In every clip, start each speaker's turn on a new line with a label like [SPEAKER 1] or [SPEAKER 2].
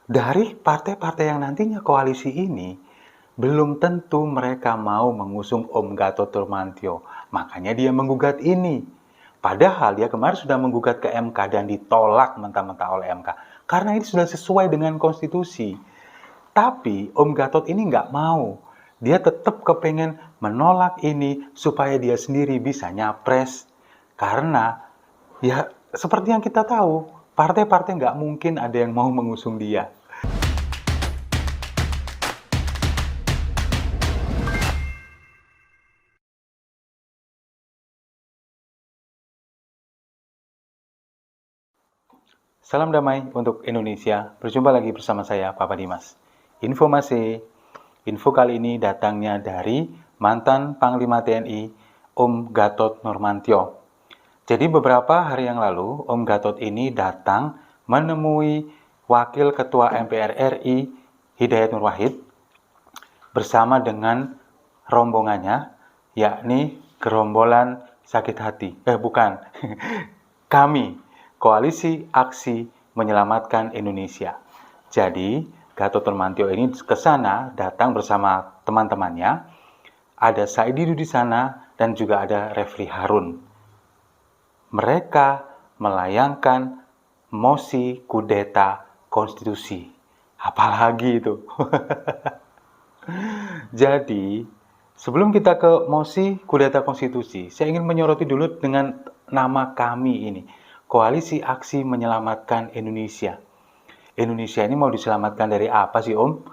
[SPEAKER 1] Dari partai-partai yang nantinya koalisi ini, belum tentu mereka mau mengusung Om Gatot Nurmantio. Makanya dia menggugat ini. Padahal dia kemarin sudah menggugat ke MK dan ditolak mentah-mentah oleh MK. Karena ini sudah sesuai dengan konstitusi. Tapi Om Gatot ini nggak mau. Dia tetap kepengen menolak ini supaya dia sendiri bisa nyapres. Karena ya seperti yang kita tahu, partai-partai nggak mungkin ada yang mau mengusung dia. Salam damai untuk Indonesia. Berjumpa lagi bersama saya, Papa Dimas. Info kali ini datangnya dari mantan Panglima TNI, Om Gatot Nurmantio. Jadi beberapa hari yang lalu, Om Gatot ini datang menemui Wakil Ketua MPR RI, Hidayat Nur Wahid, bersama dengan rombongannya, yakni gerombolan sakit hati. Bukan, kami, Koalisi Aksi Menyelamatkan Indonesia. Jadi, Gatot Nurmantio ini ke sana datang bersama teman-temannya. Ada Said Didu di sana dan juga ada Refli Harun. Mereka melayangkan mosi kudeta konstitusi. Apalagi itu. Jadi, sebelum kita ke mosi kudeta konstitusi, saya ingin menyoroti dulu dengan nama kami ini. Koalisi Aksi Menyelamatkan Indonesia. Indonesia ini mau diselamatkan dari apa sih, Om?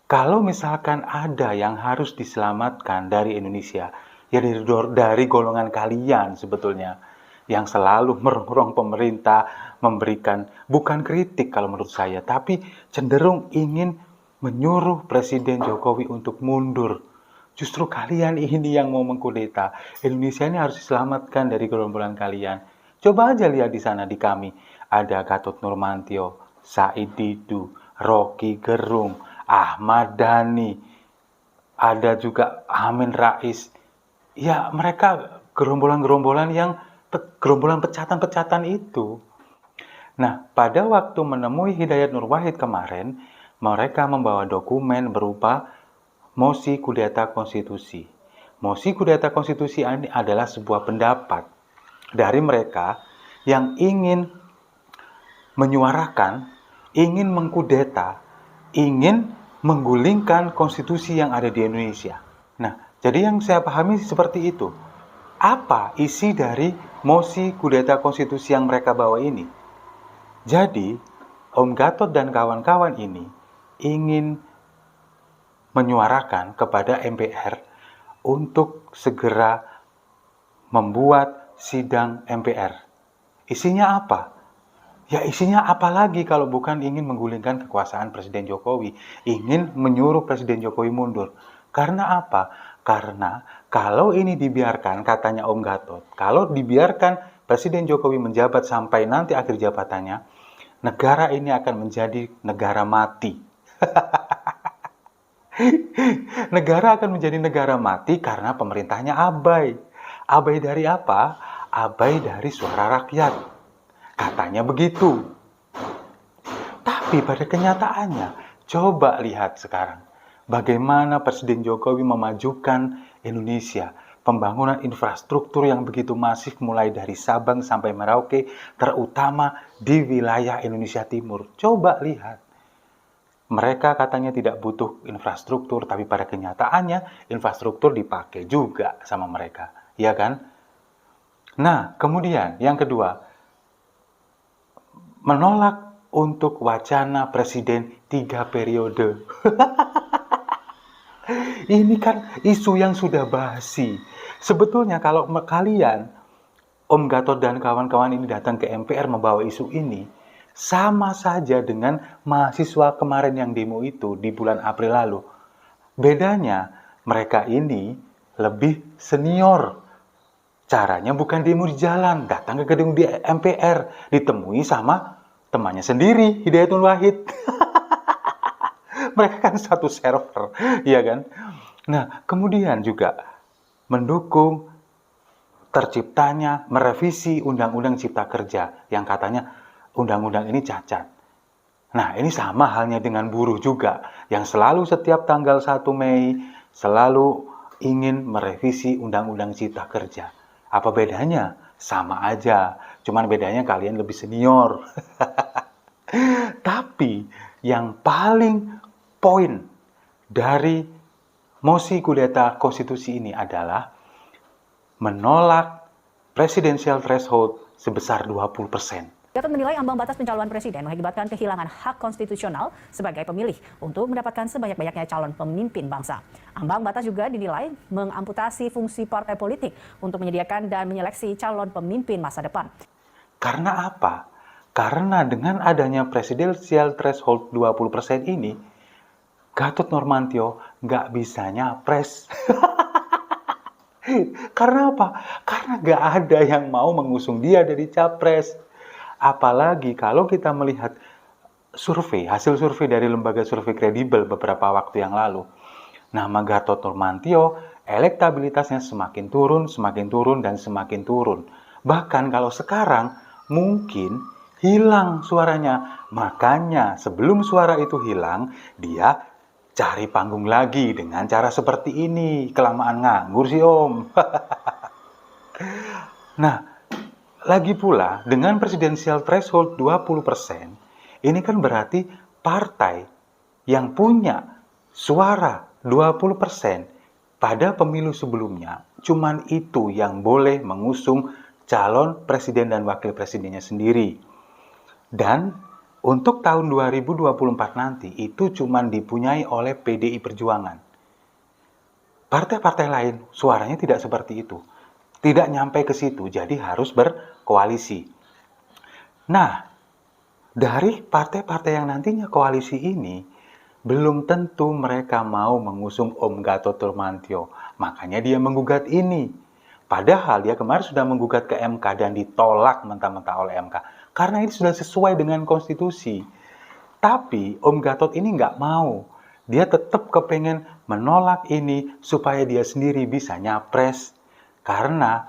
[SPEAKER 1] Kalau misalkan ada yang harus diselamatkan dari Indonesia, ya dari golongan kalian sebetulnya, yang selalu merongrong pemerintah, memberikan, bukan kritik kalau menurut saya, tapi cenderung ingin menyuruh Presiden Jokowi untuk mundur. Justru kalian ini yang mau mengkudeta. Indonesia ini harus diselamatkan dari gerombolan kalian. Coba aja lihat di sana di kami. Ada Gatot Nurmantio, Said Didu, Rocky Gerung, Ahmad Dhani, ada juga Amin Rais. Ya mereka gerombolan-gerombolan yang gerombolan pecatan-pecatan itu. Nah, pada waktu menemui Hidayat Nur Wahid kemarin, mereka membawa dokumen berupa mosi kudeta konstitusi. Mosi kudeta konstitusi ini adalah sebuah pendapat dari mereka yang ingin menyuarakan, ingin mengkudeta, ingin menggulingkan konstitusi yang ada di Indonesia. Nah, jadi yang saya pahami seperti itu. Apa isi dari mosi kudeta konstitusi yang mereka bawa ini? Jadi, Om Gatot dan kawan-kawan ini ingin menyuarakan kepada MPR untuk segera membuat sidang MPR. Isinya apa? Ya isinya apa lagi kalau bukan ingin menggulingkan kekuasaan Presiden Jokowi, ingin menyuruh Presiden Jokowi mundur. Karena apa? Karena kalau ini dibiarkan, katanya Om Gatot, kalau dibiarkan Presiden Jokowi menjabat sampai nanti akhir jabatannya, negara ini akan menjadi negara mati. Negara akan menjadi negara mati karena pemerintahnya abai. Abai dari apa? Abai dari suara rakyat. Katanya begitu. Tapi pada kenyataannya, coba lihat sekarang. Bagaimana Presiden Jokowi memajukan Indonesia. Pembangunan infrastruktur yang begitu masif mulai dari Sabang sampai Merauke, terutama di wilayah Indonesia Timur. Coba lihat. Mereka katanya tidak butuh infrastruktur, tapi pada kenyataannya infrastruktur dipakai juga sama mereka. Ya kan? Nah, kemudian yang kedua, menolak untuk wacana presiden 3 periode. Ini kan isu yang sudah basi. Sebetulnya kalau kalian, Om Gatot dan kawan-kawan ini datang ke MPR membawa isu ini, sama saja dengan mahasiswa kemarin yang demo itu di bulan April lalu. Bedanya, mereka ini lebih senior. Caranya bukan demo di jalan, datang ke gedung di MPR, ditemui sama temannya sendiri, Hidayat Nur Wahid. Mereka kan satu server, ya kan? Nah, kemudian juga mendukung terciptanya merevisi Undang-Undang Cipta Kerja yang katanya undang-undang ini cacat. Nah, ini sama halnya dengan buruh juga, yang selalu setiap tanggal 1 Mei selalu ingin merevisi Undang-Undang Cipta Kerja. Apa bedanya? Sama aja, cuman bedanya kalian lebih senior. Tapi yang paling poin dari mosi kudeta konstitusi ini adalah menolak presidensial threshold sebesar 20%.
[SPEAKER 2] Gatot menilai ambang batas pencalonan presiden mengakibatkan kehilangan hak konstitusional sebagai pemilih untuk mendapatkan sebanyak-banyaknya calon pemimpin bangsa. Ambang batas juga dinilai mengamputasi fungsi partai politik untuk menyediakan dan menyeleksi calon pemimpin masa depan.
[SPEAKER 1] Karena apa? Karena dengan adanya presidensial threshold 20% ini, Gatot Nurmantio nggak bisa nyapres. Karena apa? Karena nggak ada yang mau mengusung dia dari capres. Apalagi kalau kita melihat survei, hasil survei dari lembaga survei kredibel beberapa waktu yang lalu. Nama Gatot Nurmantio, elektabilitasnya semakin turun, dan semakin turun. Bahkan kalau sekarang mungkin hilang suaranya. Makanya sebelum suara itu hilang, dia cari panggung lagi dengan cara seperti ini. Kelamaan nganggur sih Om. Nah, lagi pula, dengan presidensial threshold 20%, ini kan berarti partai yang punya suara 20% pada pemilu sebelumnya, cuman itu yang boleh mengusung calon presiden dan wakil presidennya sendiri. Dan untuk tahun 2024 nanti, itu cuman dipunyai oleh PDI Perjuangan. Partai-partai lain suaranya tidak seperti itu. Tidak nyampe ke situ, jadi harus berkoalisi. Nah, dari partai-partai yang nantinya koalisi ini, belum tentu mereka mau mengusung Om Gatot Nurmantio. Makanya dia menggugat ini. Padahal dia kemarin sudah menggugat ke MK dan ditolak mentah-mentah oleh MK. Karena ini sudah sesuai dengan konstitusi. Tapi Om Gatot ini nggak mau. Dia tetap kepengen menolak ini supaya dia sendiri bisa nyapres. Karena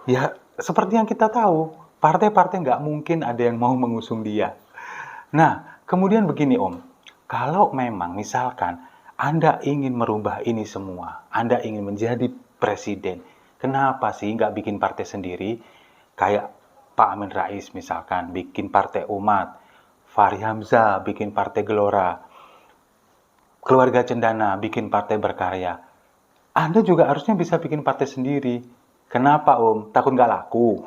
[SPEAKER 1] ya seperti yang kita tahu, partai-partai nggak mungkin ada yang mau mengusung dia. Nah, kemudian begini Om, kalau memang misalkan Anda ingin merubah ini semua, Anda ingin menjadi presiden, kenapa sih nggak bikin partai sendiri? Kayak Pak Amin Rais misalkan, bikin partai umat, Fahri Hamzah bikin partai Gelora, Keluarga Cendana bikin partai berkarya. Anda juga harusnya bisa bikin partai sendiri. Kenapa Om? Takut nggak laku?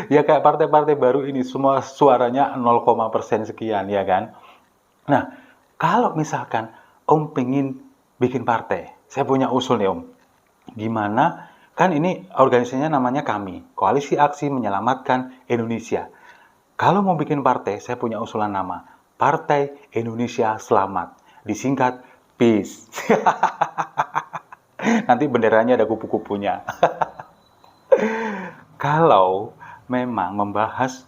[SPEAKER 1] Ya kayak partai-partai baru ini semua suaranya 0,% sekian ya kan. Nah, kalau misalkan Om pengen bikin partai, saya punya usul nih Om. Gimana? Kan ini organisasinya namanya KAMI, Koalisi Aksi Menyelamatkan Indonesia. Kalau mau bikin partai, saya punya usulan nama, Partai Indonesia Selamat, disingkat PIS. Nanti benderanya ada kupu-kupunya. Kalau memang membahas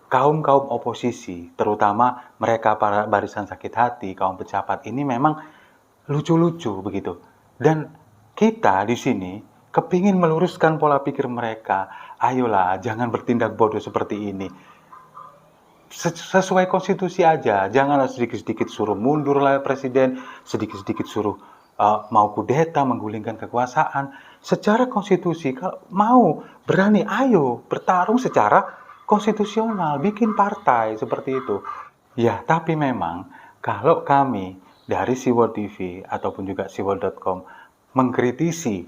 [SPEAKER 1] kaum-kaum oposisi, terutama mereka para barisan sakit hati, kaum pejabat, ini memang lucu-lucu begitu. Dan kita di sini kepingin meluruskan pola pikir mereka. Ayolah, jangan bertindak bodoh seperti ini. Sesuai konstitusi aja, janganlah sedikit-sedikit suruh mundur lah presiden, sedikit-sedikit suruh mau kudeta, menggulingkan kekuasaan. Secara konstitusi, kalau mau berani, ayo bertarung secara konstitusional, bikin partai seperti itu. Ya, tapi memang kalau kami dari Siwol TV ataupun juga siwol.com mengkritisi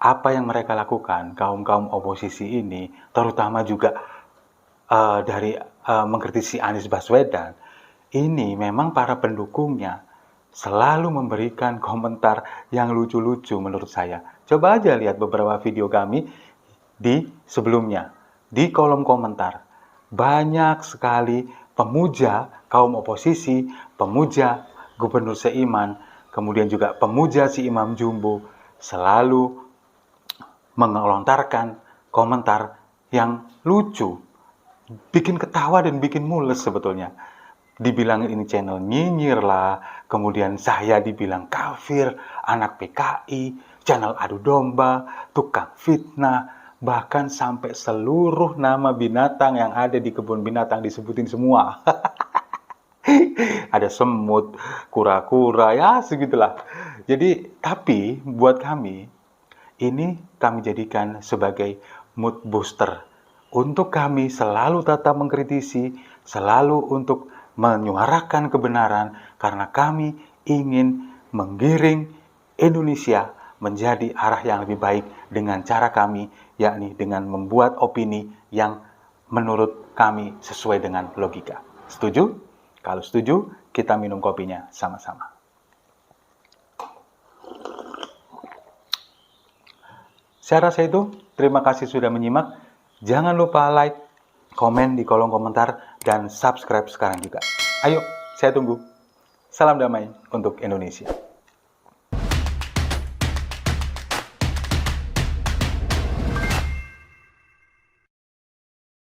[SPEAKER 1] apa yang mereka lakukan, kaum-kaum oposisi ini, terutama juga dari mengkritisi Anies Baswedan, ini memang para pendukungnya selalu memberikan komentar yang lucu-lucu menurut saya. Coba aja lihat beberapa video kami di sebelumnya, di kolom komentar. Banyak sekali pemuja kaum oposisi, pemuja Gubernur Seiman, kemudian juga pemuja si Imam Jumbo, selalu mengelontarkan komentar yang lucu, bikin ketawa dan bikin mules sebetulnya. Dibilang ini channel nyinyir lah, kemudian saya dibilang kafir, anak PKI, channel adu domba, tukang fitnah, Bahkan sampai seluruh nama binatang yang ada di kebun binatang disebutin semua. Ada semut, kura-kura, ya segitulah. Jadi, tapi buat kami, ini kami jadikan sebagai mood booster. Untuk kami selalu tetap mengkritisi, selalu untuk menyuarakan kebenaran, karena kami ingin menggiring Indonesia menjadi arah yang lebih baik dengan cara kami, yakni dengan membuat opini yang menurut kami sesuai dengan logika. Setuju? Kalau setuju, kita minum kopinya sama-sama. Saya rasa itu, terima kasih sudah menyimak. Jangan lupa like, komen di kolom komentar, dan subscribe sekarang juga. Ayo, saya tunggu. Salam damai untuk Indonesia.